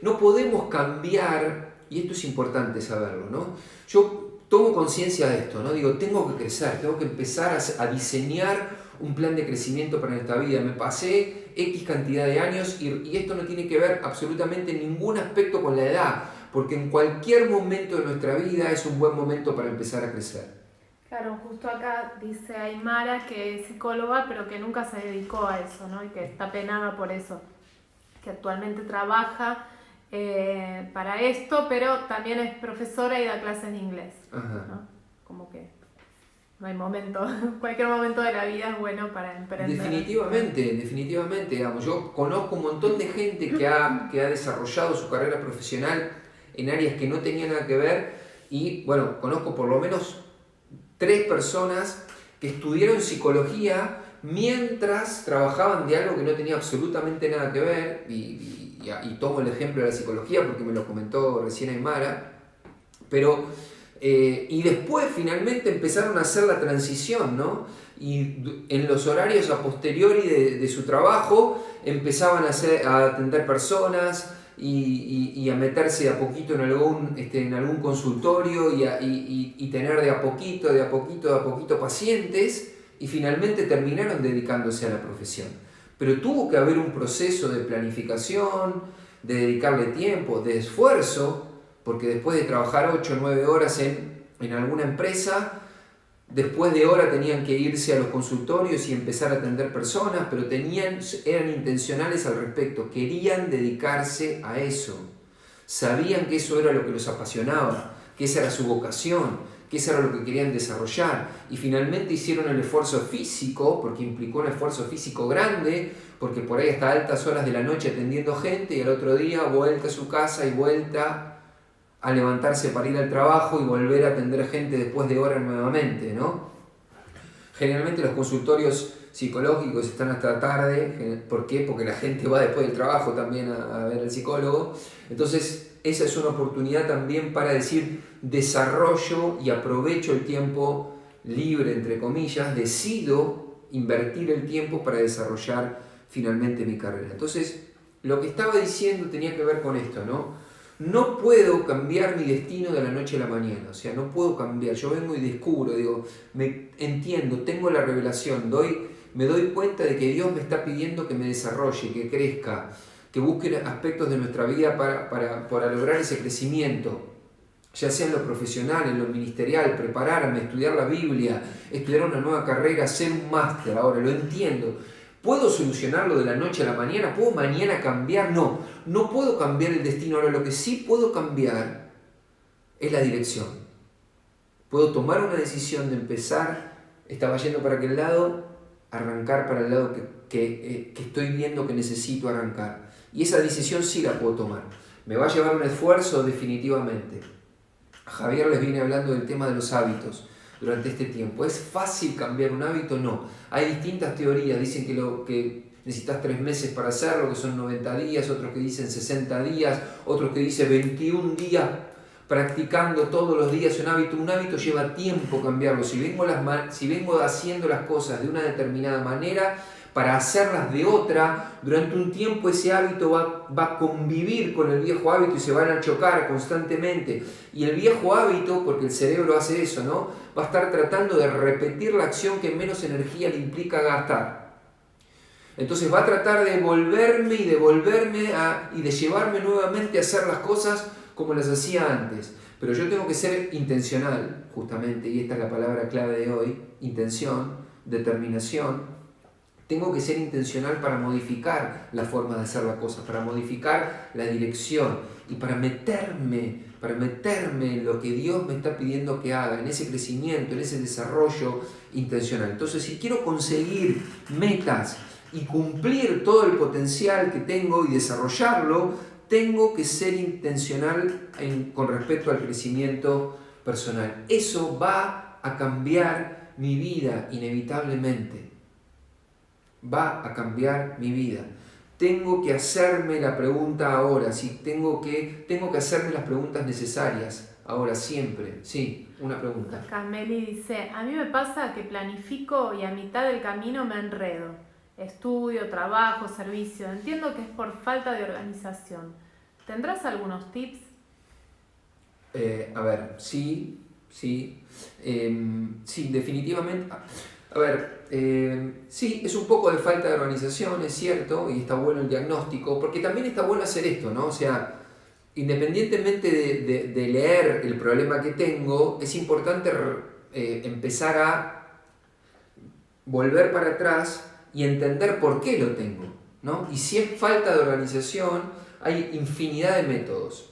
No podemos cambiar, y esto es importante saberlo, ¿no? Yo tomo conciencia de esto, ¿no? Digo, tengo que crecer, tengo que empezar a diseñar un plan de crecimiento para nuestra vida. Me pasé X cantidad de años y esto no tiene que ver absolutamente en ningún aspecto con la edad, porque en cualquier momento de nuestra vida es un buen momento para empezar a crecer. Claro, justo acá dice Aymara que es psicóloga, pero que nunca se dedicó a eso, ¿no? Y que está penada por eso, que actualmente trabaja para esto, pero también es profesora y da clases de inglés, ¿no? Como que no hay momento, cualquier momento de la vida es bueno para emprender. Definitivamente, digamos, yo conozco un montón de gente que ha desarrollado su carrera profesional en áreas que no tenían nada que ver y, bueno, conozco por lo menos 3 personas que estudiaron psicología mientras trabajaban de algo que no tenía absolutamente nada que ver y tomo el ejemplo de la psicología porque me lo comentó recién Aymara, pero y después finalmente empezaron a hacer la transición, ¿no? Y en los horarios a posteriori de su trabajo empezaban a atender personas y a meterse de a poquito en algún consultorio y tener de a poquito pacientes y finalmente terminaron dedicándose a la profesión. Pero tuvo que haber un proceso de planificación, de dedicarle tiempo, de esfuerzo, porque después de trabajar 8 o 9 horas en alguna empresa, después de hora tenían que irse a los consultorios y empezar a atender personas, pero eran intencionales al respecto, querían dedicarse a eso, sabían que eso era lo que los apasionaba, que esa era su vocación, que eso era lo que querían desarrollar, y finalmente hicieron el esfuerzo físico, porque implicó un esfuerzo físico grande, porque por ahí hasta altas horas de la noche atendiendo gente, y al otro día vuelta a su casa y vuelta a levantarse para ir al trabajo y volver a atender gente después de horas nuevamente, ¿no? Generalmente los consultorios psicológicos están hasta tarde. ¿Por qué? Porque la gente va después del trabajo también a ver al psicólogo. Entonces, esa es una oportunidad también para decir desarrollo y aprovecho el tiempo libre, entre comillas, decido invertir el tiempo para desarrollar finalmente mi carrera. Entonces, lo que estaba diciendo tenía que ver con esto, ¿no? No puedo cambiar mi destino de la noche a la mañana, o sea, no puedo cambiar. Yo vengo y descubro, digo, me entiendo, tengo la revelación, me doy cuenta de que Dios me está pidiendo que me desarrolle, que crezca, que busque aspectos de nuestra vida para lograr ese crecimiento, ya sea en lo profesional, en lo ministerial, prepararme, estudiar la Biblia, estudiar una nueva carrera, hacer un máster. Ahora lo entiendo. ¿Puedo solucionarlo de la noche a la mañana? ¿Puedo mañana cambiar? No puedo cambiar el destino. Ahora lo que sí puedo cambiar es la dirección. Puedo tomar una decisión de empezar, estaba yendo para aquel lado, arrancar para el lado que estoy viendo que necesito arrancar. Y esa decisión sí la puedo tomar. ¿Me va a llevar un esfuerzo? Definitivamente. Javier les viene hablando del tema de los hábitos durante este tiempo. ¿Es fácil cambiar un hábito? No. Hay distintas teorías. Dicen que necesitas 3 meses para hacerlo, que son 90 días, otros que dicen 60 días, otros que dicen 21 días practicando todos los días un hábito. Un hábito lleva tiempo cambiarlo. Si vengo haciendo las cosas de una determinada manera, para hacerlas de otra, durante un tiempo ese hábito va a convivir con el viejo hábito y se van a chocar constantemente. Y el viejo hábito, porque el cerebro hace eso, ¿no? Va a estar tratando de repetir la acción que menos energía le implica gastar. Entonces va a tratar de volverme y de llevarme nuevamente a hacer las cosas como las hacía antes. Pero yo tengo que ser intencional, justamente, y esta es la palabra clave de hoy: intención, determinación. Tengo que ser intencional para modificar la forma de hacer la cosa, para modificar la dirección y para meterme en lo que Dios me está pidiendo que haga, en ese crecimiento, en ese desarrollo intencional. Entonces, si quiero conseguir metas y cumplir todo el potencial que tengo y desarrollarlo, tengo que ser intencional con respecto al crecimiento personal. Eso va a cambiar mi vida inevitablemente. va a cambiar mi vida. Tengo que hacerme la pregunta ahora, ¿sí? Tengo que hacerme las preguntas necesarias ahora, siempre. Sí, una pregunta. Acá Meli dice, a mí me pasa que planifico y a mitad del camino me enredo. Estudio, trabajo, servicio. Entiendo que es por falta de organización. ¿Tendrás algunos tips? A ver, sí, definitivamente. A ver, sí, es un poco de falta de organización, es cierto, y está bueno el diagnóstico, porque también está bueno hacer esto, ¿no? O sea, independientemente de leer el problema que tengo, es importante empezar a volver para atrás y entender por qué lo tengo, ¿no? Y si es falta de organización, hay infinidad de métodos.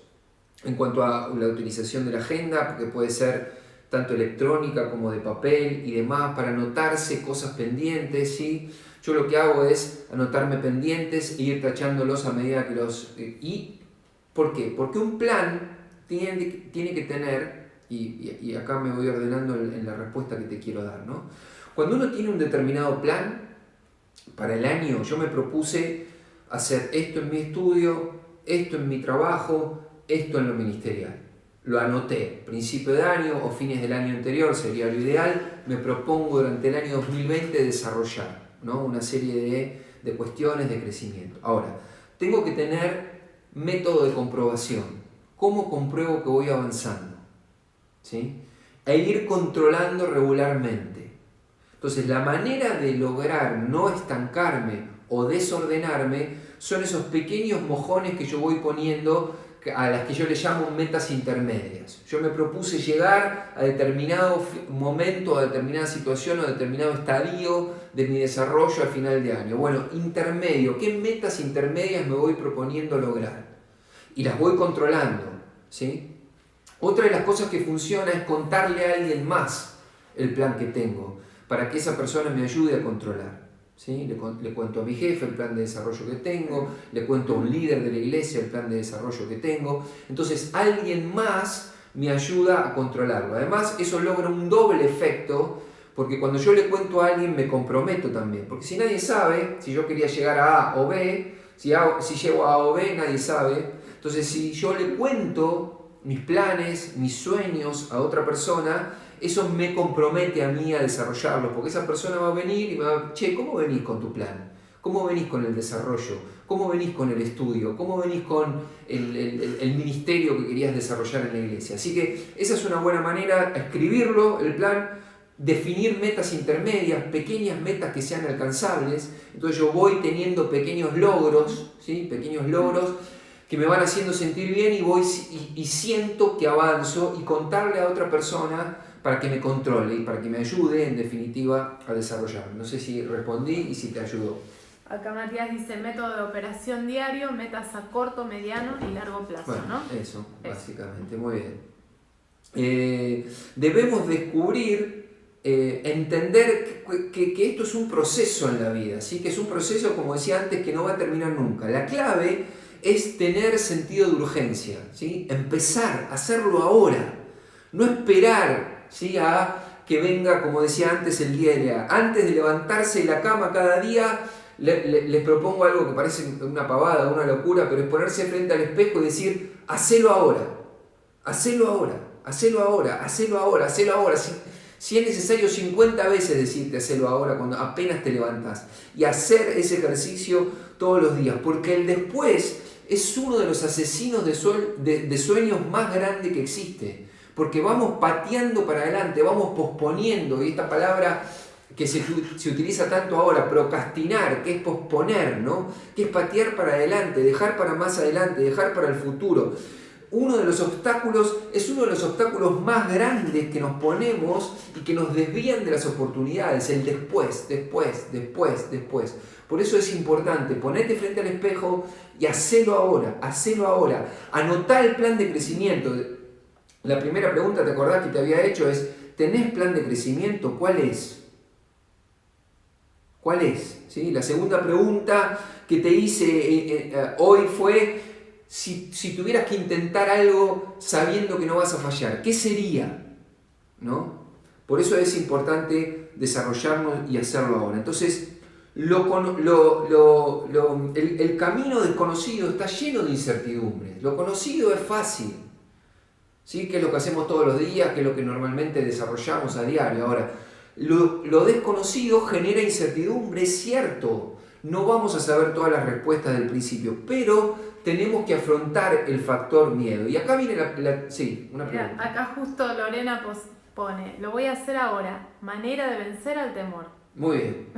En cuanto a la utilización de la agenda, porque puede ser tanto electrónica como de papel y demás, para anotarse cosas pendientes, ¿sí? Yo lo que hago es anotarme pendientes e ir tachándolos a medida que los... ¿Y por qué? Porque un plan tiene que tener, y acá me voy ordenando en la respuesta que te quiero dar, ¿no? Cuando uno tiene un determinado plan para el año, yo me propuse hacer esto en mi estudio, esto en mi trabajo, esto en lo ministerial. Lo anoté, principio de año o fines del año anterior sería lo ideal. Me propongo durante el año 2020 desarrollar, ¿no? Una serie de cuestiones de crecimiento. Ahora, tengo que tener método de comprobación. ¿Cómo compruebo que voy avanzando? ¿Sí? E ir controlando regularmente. Entonces, la manera de lograr no estancarme o desordenarme son esos pequeños mojones que yo voy poniendo, a las que yo le llamo metas intermedias. Yo me propuse llegar a determinado momento, a determinada situación o a determinado estadio de mi desarrollo al final de año. Bueno, intermedio, ¿qué metas intermedias me voy proponiendo lograr? Y las voy controlando, ¿sí? Otra de las cosas que funciona es contarle a alguien más el plan que tengo, para que esa persona me ayude a controlar. ¿Sí? Le cuento a mi jefe el plan de desarrollo que tengo, le cuento a un líder de la iglesia el plan de desarrollo que tengo. Entonces alguien más me ayuda a controlarlo. Además, eso logra un doble efecto, porque cuando yo le cuento a alguien me comprometo también. Porque si nadie sabe, si yo quería llegar a A o B, si llego a A o B, nadie sabe. Entonces, si yo le cuento mis planes, mis sueños a otra persona, eso me compromete a mí a desarrollarlo, porque esa persona va a venir y me va a decir, che, ¿cómo venís con tu plan? ¿Cómo venís con el desarrollo? ¿Cómo venís con el estudio? ¿Cómo venís con el ministerio que querías desarrollar en la iglesia? Así que esa es una buena manera, escribirlo, el plan, definir metas intermedias, pequeñas metas que sean alcanzables. Entonces yo voy teniendo pequeños logros, ¿sí? Pequeños logros que me van haciendo sentir bien y siento que avanzo, y contarle a otra persona para que me controle y para que me ayude, en definitiva, a desarrollarme. No sé si respondí y si te ayudó. Acá Matías dice método de operación diario, metas a corto, mediano y largo plazo, bueno, ¿no? Eso, básicamente, muy bien. Debemos descubrir, entender que esto es un proceso en la vida, ¿sí? Que es un proceso, como decía antes, que no va a terminar nunca. La clave es tener sentido de urgencia, ¿sí? Empezar a hacerlo ahora, no esperar, ¿sí? A que venga, como decía antes, el día de antes de levantarse de la cama cada día. Les propongo algo que parece una pavada, una locura, pero es ponerse frente al espejo y decir, hacelo ahora, hacelo ahora, hacelo ahora, hacelo ahora, hacelo ahora. Si es necesario 50 veces decirte hacelo ahora cuando apenas te levantas, y hacer ese ejercicio todos los días, porque el después es uno de los asesinos de sueños más grande que existe, porque vamos pateando para adelante, vamos posponiendo, y esta palabra que se utiliza tanto ahora, procrastinar, que es posponer, ¿no? Que es patear para adelante, dejar para más adelante, dejar para el futuro. Uno de los obstáculos es uno de los obstáculos más grandes que nos ponemos y que nos desvían de las oportunidades, el después. Por eso es importante, ponete frente al espejo y hacelo ahora, anotá el plan de crecimiento. La primera pregunta, ¿te acordás que te había hecho? Es, ¿tenés plan de crecimiento? ¿Cuál es? ¿Cuál es? ¿Sí? La segunda pregunta que te hice hoy fue, si tuvieras que intentar algo sabiendo que no vas a fallar, ¿qué sería? ¿No? Por eso es importante desarrollarnos y hacerlo ahora. Entonces, El camino desconocido está lleno de incertidumbres. Lo conocido es fácil, ¿sí? Que es lo que hacemos todos los días, que es lo que normalmente desarrollamos a diario. Ahora, lo desconocido genera incertidumbre, es cierto. No vamos a saber todas las respuestas del principio, pero tenemos que afrontar el factor miedo. Y acá viene una pregunta. Mira, acá justo Lorena pone, lo voy a hacer ahora, manera de vencer al temor. Muy bien,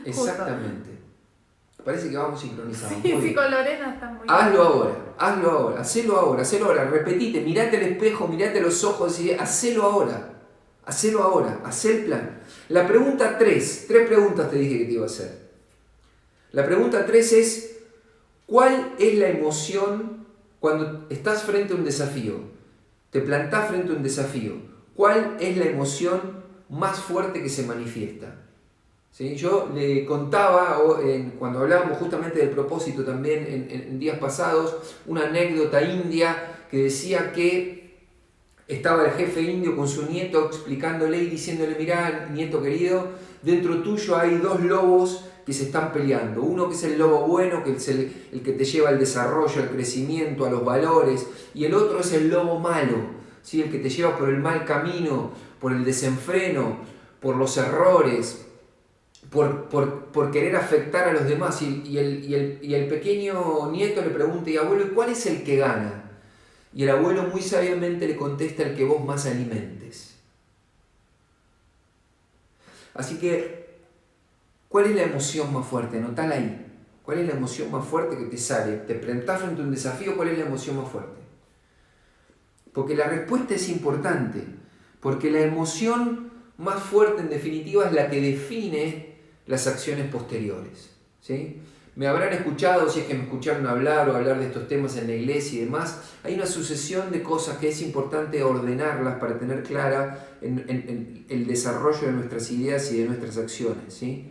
exactamente. Parece que vamos sincronizados. Sí, con Lorena está muy bien. Hazlo ahora, hacelo ahora, repetite, mirate al espejo, mirate a los ojos y hacelo ahora, hacé el plan. La pregunta 3 preguntas te dije que te iba a hacer. La pregunta 3 es, ¿cuál es la emoción cuando estás frente a un desafío? Te plantás frente a un desafío. ¿Cuál es la emoción más fuerte que se manifiesta? ¿Sí? Yo le contaba, cuando hablábamos justamente del propósito también en días pasados, una anécdota india que decía que estaba el jefe indio con su nieto explicándole y diciéndole, mirá, nieto querido, dentro tuyo hay 2 lobos que se están peleando. Uno que es el lobo bueno, que es el que te lleva al desarrollo, al crecimiento, a los valores, y el otro es el lobo malo, ¿sí? El que te lleva por el mal camino, por el desenfreno, por los errores, por querer afectar a los demás. Y el pequeño nieto le pregunta, y abuelo, ¿y cuál es el que gana? Y el abuelo muy sabiamente le contesta, el que vos más alimentes. Así que, ¿cuál es la emoción más fuerte? Anotala ahí. ¿Cuál es la emoción más fuerte que te sale? Te plantás frente a un desafío, ¿cuál es la emoción más fuerte? Porque la respuesta es importante, porque la emoción más fuerte en definitiva es la que define las acciones posteriores, ¿sí? Me habrán escuchado, si es que me escucharon hablar o hablar de estos temas en la iglesia y demás, hay una sucesión de cosas que es importante ordenarlas para tener clara en el desarrollo de nuestras ideas y de nuestras acciones, ¿sí?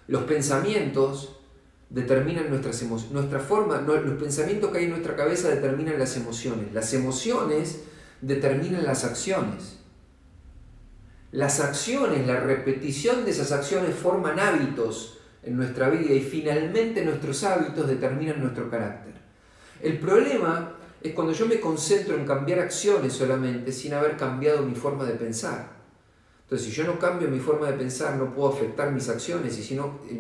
Los pensamientos determinan nuestras emociones, los pensamientos que hay en nuestra cabeza determinan las emociones determinan las acciones. Las acciones, la repetición de esas acciones forman hábitos en nuestra vida y finalmente nuestros hábitos determinan nuestro carácter. El problema es cuando yo me concentro en cambiar acciones solamente sin haber cambiado mi forma de pensar. Entonces, si yo no cambio mi forma de pensar, no puedo afectar mis acciones,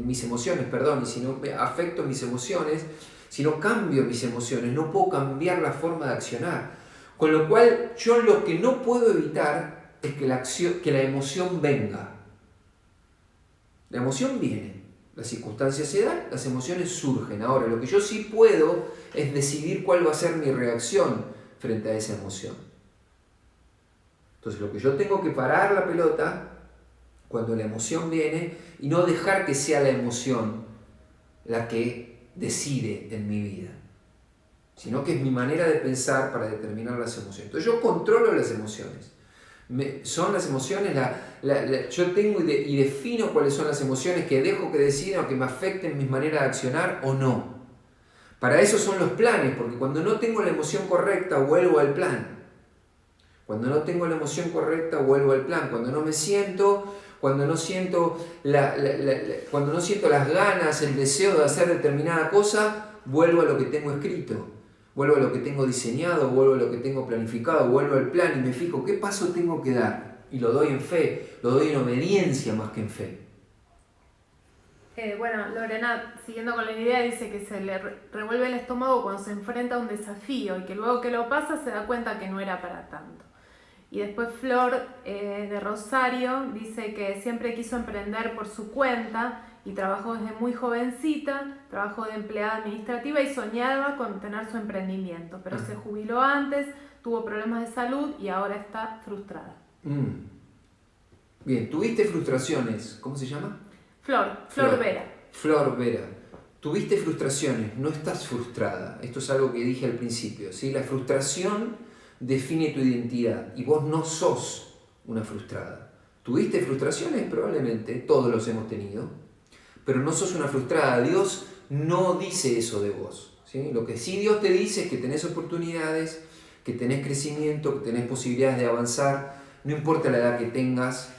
mis emociones, y si no afecto mis emociones, si no cambio mis emociones, no puedo cambiar la forma de accionar. Con lo cual, yo lo que no puedo evitar es que la emoción venga. La emoción viene, las circunstancias se dan, las emociones surgen. Ahora, lo que yo sí puedo es decidir cuál va a ser mi reacción frente a esa emoción. Entonces, lo que yo tengo que parar la pelota cuando la emoción viene y no dejar que sea la emoción la que decide en mi vida, sino que es mi manera de pensar para determinar las emociones. Entonces, yo controlo las emociones. Son las emociones, yo tengo y defino cuáles son las emociones que dejo que decidan o que me afecten mis maneras de accionar o no. Para eso son los planes, porque cuando no tengo la emoción correcta, vuelvo al plan. Cuando no tengo la emoción correcta, vuelvo al plan. Cuando no siento las ganas, el deseo de hacer determinada cosa, vuelvo a lo que tengo escrito. Vuelvo a lo que tengo diseñado, vuelvo a lo que tengo planificado, vuelvo al plan y me fijo qué paso tengo que dar. Y lo doy en fe, lo doy en obediencia más que en fe. Bueno, Lorena, siguiendo con la idea, dice que se le revuelve el estómago cuando se enfrenta a un desafío y que luego que lo pasa se da cuenta que no era para tanto. Y después Flor de Rosario dice que siempre quiso emprender por su cuenta y trabajó desde muy jovencita, trabajó de empleada administrativa y soñaba con tener su emprendimiento, pero se jubiló antes, tuvo problemas de salud y ahora está frustrada. Bien, ¿tuviste frustraciones? ¿Cómo se llama? Flor Vera. Flor Vera. Tuviste frustraciones, no estás frustrada. Esto es algo que dije al principio, ¿sí? La frustración define tu identidad y vos no sos una frustrada. ¿Tuviste frustraciones? Probablemente, todos los hemos tenido, pero no sos una frustrada. Dios no dice eso de vos, ¿sí? Lo que sí Dios te dice es que tenés oportunidades, que tenés crecimiento, que tenés posibilidades de avanzar, no importa la edad que tengas,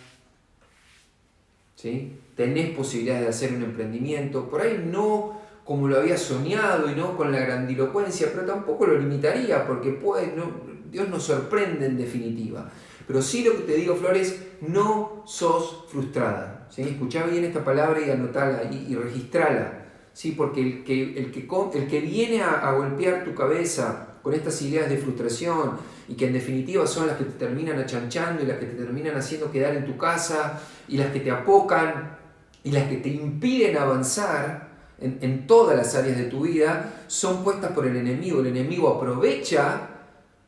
¿sí? tenés posibilidades de hacer un emprendimiento, por ahí no como lo había soñado y no con la grandilocuencia, pero tampoco lo limitaría porque Dios nos sorprende en definitiva. Pero sí lo que te digo, Flores, no sos frustrada. ¿Sí? Escuchá bien esta palabra y anotala y registrala. ¿Sí? Porque el que viene a golpear tu cabeza con estas ideas de frustración y que en definitiva son las que te terminan achanchando y las que te terminan haciendo quedar en tu casa y las que te apocan y las que te impiden avanzar en todas las áreas de tu vida, son puestas por el enemigo. El enemigo aprovecha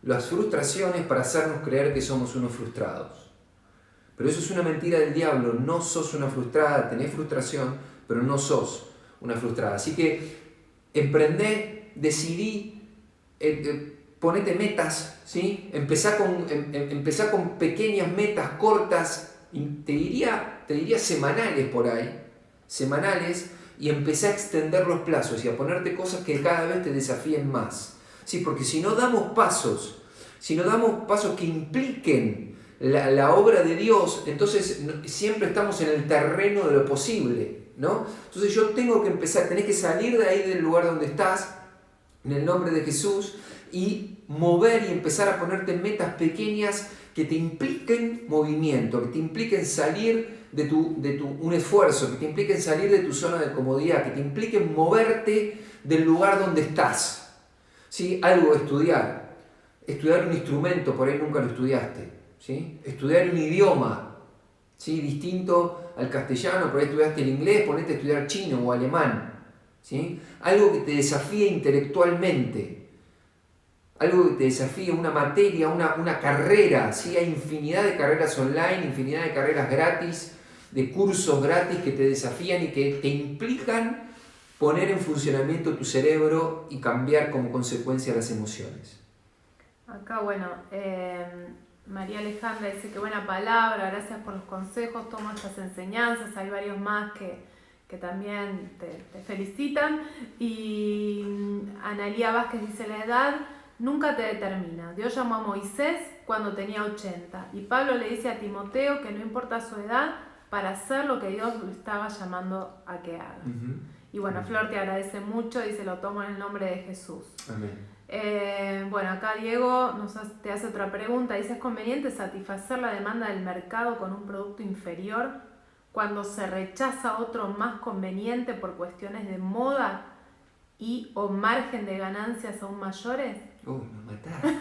las frustraciones para hacernos creer que somos unos frustrados. Pero eso es una mentira del diablo. No sos una frustrada, tenés frustración, pero no sos una frustrada. Así que emprendé, decidí, ponete metas, ¿sí? Empezá con pequeñas metas cortas, te diría semanales por ahí, semanales, y empecé a extender los plazos y a ponerte cosas que cada vez te desafíen más. Sí, porque si no damos pasos que impliquen la obra de Dios, entonces siempre estamos en el terreno de lo posible, ¿no? Entonces yo tengo que empezar, tenés que salir de ahí del lugar donde estás, en el nombre de Jesús, y mover y empezar a ponerte metas pequeñas que te impliquen movimiento, que te impliquen salir de un esfuerzo, que te impliquen salir de tu zona de comodidad, que te impliquen moverte del lugar donde estás. ¿Sí? Algo, estudiar un instrumento, por ahí nunca lo estudiaste, ¿sí? Estudiar un idioma, ¿sí? Distinto al castellano, por ahí estudiaste el inglés, ponete a estudiar chino o alemán, ¿sí? Algo que te desafíe intelectualmente, algo que te desafíe, una materia, una carrera, ¿sí? Hay infinidad de carreras online, infinidad de carreras gratis, de cursos gratis que te desafían y que te implican poner en funcionamiento tu cerebro y cambiar como consecuencia las emociones. Acá, bueno, María Alejandra dice que buena palabra, gracias por los consejos, tomo estas enseñanzas, hay varios más que también te felicitan. Y Analía Vázquez dice, la edad nunca te determina. Dios llamó a Moisés cuando tenía 80 y Pablo le dice a Timoteo que no importa su edad para hacer lo que Dios lo estaba llamando a que haga. Y bueno, Flor te agradece mucho, dice, lo tomo en el nombre de Jesús. Amén. Bueno, acá Diego te hace otra pregunta, dice, ¿es conveniente satisfacer la demanda del mercado con un producto inferior cuando se rechaza otro más conveniente por cuestiones de moda o margen de ganancias aún mayores? Me mataste.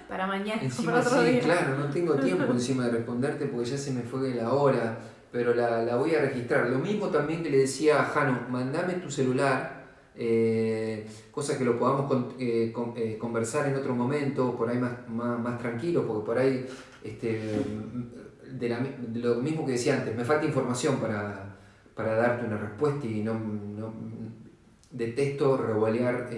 Para mañana, Encima, para otro día. Claro, no tengo tiempo encima de responderte porque ya se me fue la hora, pero la voy a registrar. Lo mismo también que le decía a Jano, mandame tu celular, cosa que lo podamos conversar en otro momento, por ahí más tranquilo, porque por ahí, de lo mismo que decía antes, me falta información para darte una respuesta y no detesto revolear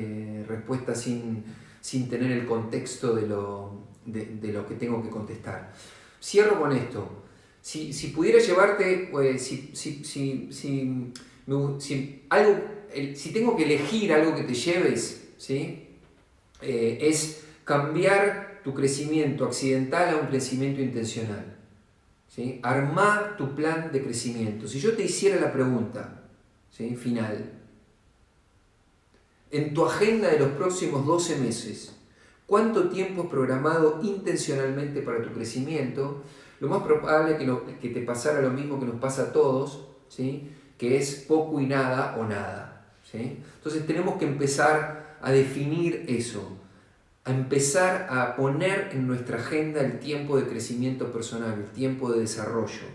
respuestas sin tener el contexto de lo que tengo que contestar. Cierro con esto. Si pudiera llevarte, si tengo que elegir algo que te lleves, ¿sí? Es cambiar tu crecimiento accidental a un crecimiento intencional, ¿sí? Armá tu plan de crecimiento. Si yo te hiciera la pregunta, ¿sí? Final, en tu agenda de los próximos 12 meses, ¿cuánto tiempo es programado intencionalmente para tu crecimiento? Lo más probable es que te pasara lo mismo que nos pasa a todos, ¿sí? Que es poco y nada o nada, ¿sí? Entonces tenemos que empezar a definir eso, a empezar a poner en nuestra agenda el tiempo de crecimiento personal, el tiempo de desarrollo.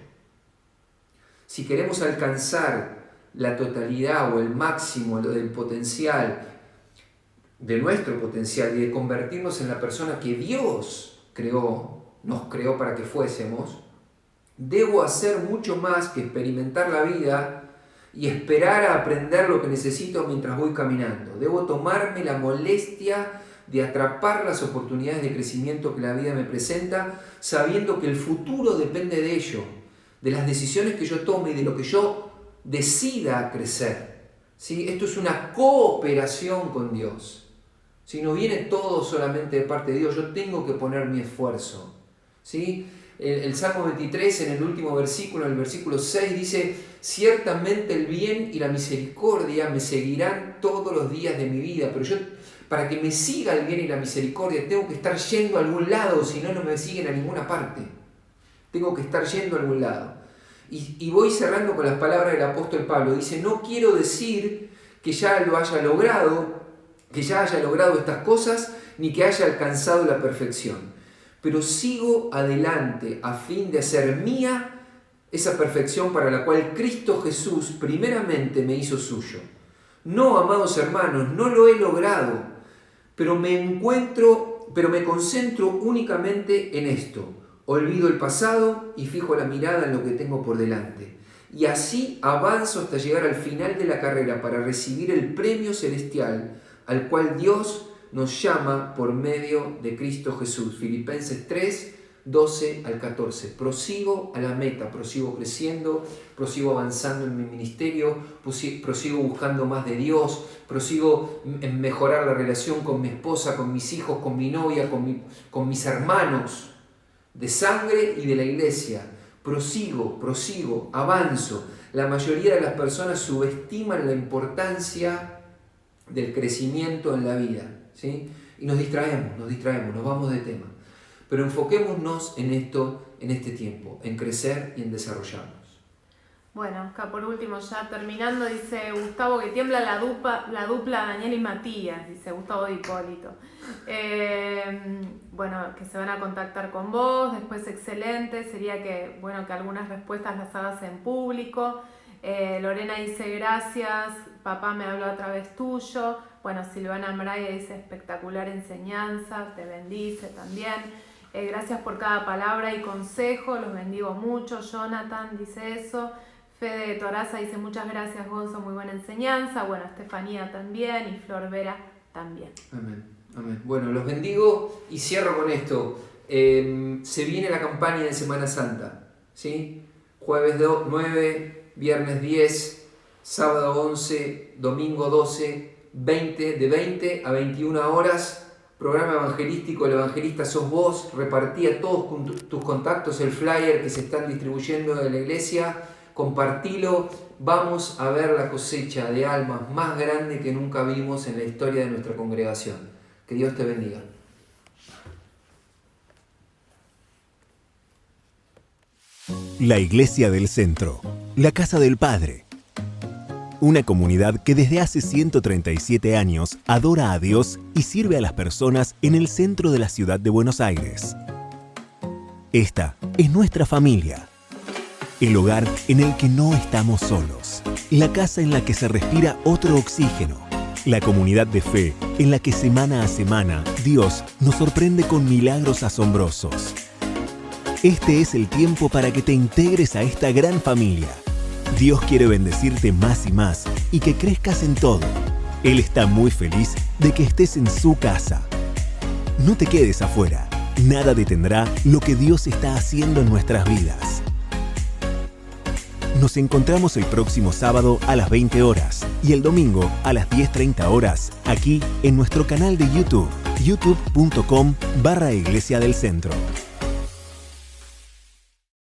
Si queremos alcanzar la totalidad o el máximo del potencial, de nuestro potencial y de convertirnos en la persona que Dios nos creó para que fuésemos, debo hacer mucho más que experimentar la vida y esperar a aprender lo que necesito mientras voy caminando. Debo tomarme la molestia de atrapar las oportunidades de crecimiento que la vida me presenta, sabiendo que el futuro depende de ello, de las decisiones que yo tome y de lo que yo decida crecer. ¿Sí? Esto es una cooperación con Dios. Si no viene todo solamente de parte de Dios, yo tengo que poner mi esfuerzo. ¿Sí? El Salmo 23, en el último versículo, en el versículo 6, dice: ciertamente el bien y la misericordia me seguirán todos los días de mi vida. Pero yo, para que me siga el bien y la misericordia, tengo que estar yendo a algún lado, si no, no me siguen a ninguna parte. Tengo que estar yendo a algún lado. Y voy cerrando con las palabras del apóstol Pablo. Dice: no quiero decir que ya lo haya logrado, que ya haya logrado estas cosas, ni que haya alcanzado la perfección. Pero sigo adelante a fin de hacer mía esa perfección para la cual Cristo Jesús primeramente me hizo suyo. No, amados hermanos, no lo he logrado, pero me concentro únicamente en esto. Olvido el pasado y fijo la mirada en lo que tengo por delante. Y así avanzo hasta llegar al final de la carrera para recibir el premio celestial al cual Dios nos llama por medio de Cristo Jesús. Filipenses 3, 12 al 14. Prosigo a la meta, prosigo creciendo, prosigo avanzando en mi ministerio, prosigo buscando más de Dios, prosigo en mejorar la relación con mi esposa, con mis hijos, con mi novia, con mis hermanos de sangre y de la iglesia. Prosigo, avanzo. La mayoría de las personas subestiman la importancia del crecimiento en la vida, ¿sí? Y nos distraemos, nos vamos de tema. Pero enfoquémonos en esto, en este tiempo, en crecer y en desarrollarnos. Bueno, acá por último, ya terminando, dice Gustavo que tiembla la dupla Daniel y Matías, dice Gustavo de Hipólito. Bueno, que se van a contactar con vos, después excelente, sería que, bueno, que algunas respuestas las hagas en público. Lorena dice: gracias, papá me habló a través tuyo. Bueno, Silvana Mraya dice: espectacular enseñanza, te bendice también. Gracias por cada palabra y consejo, los bendigo mucho. Jonathan dice eso. Fede Toraza dice: muchas gracias, Gonzo, muy buena enseñanza. Bueno, Estefanía también y Flor Vera también. Amén, amén. Bueno, los bendigo y cierro con esto. Se viene la campaña de Semana Santa, ¿sí? Jueves 9, viernes 10, sábado 11, domingo 12, de 20 a 21 horas. Programa evangelístico, el evangelista sos vos. Repartí a todos tus contactos el flyer que se están distribuyendo de la iglesia. Compartilo. Vamos a ver la cosecha de almas más grande que nunca vimos en la historia de nuestra congregación. Que Dios te bendiga. La Iglesia del Centro, la Casa del Padre. Una comunidad que desde hace 137 años adora a Dios y sirve a las personas en el centro de la ciudad de Buenos Aires. Esta es nuestra familia, el hogar en el que no estamos solos, la casa en la que se respira otro oxígeno, la comunidad de fe en la que semana a semana Dios nos sorprende con milagros asombrosos. Este es el tiempo para que te integres a esta gran familia. Dios quiere bendecirte más y más y que crezcas en todo. Él está muy feliz de que estés en su casa. No te quedes afuera. Nada detendrá lo que Dios está haciendo en nuestras vidas. Nos encontramos el próximo sábado a las 20 horas y el domingo a las 10:30 horas aquí en nuestro canal de YouTube, youtube.com/Iglesia del Centro.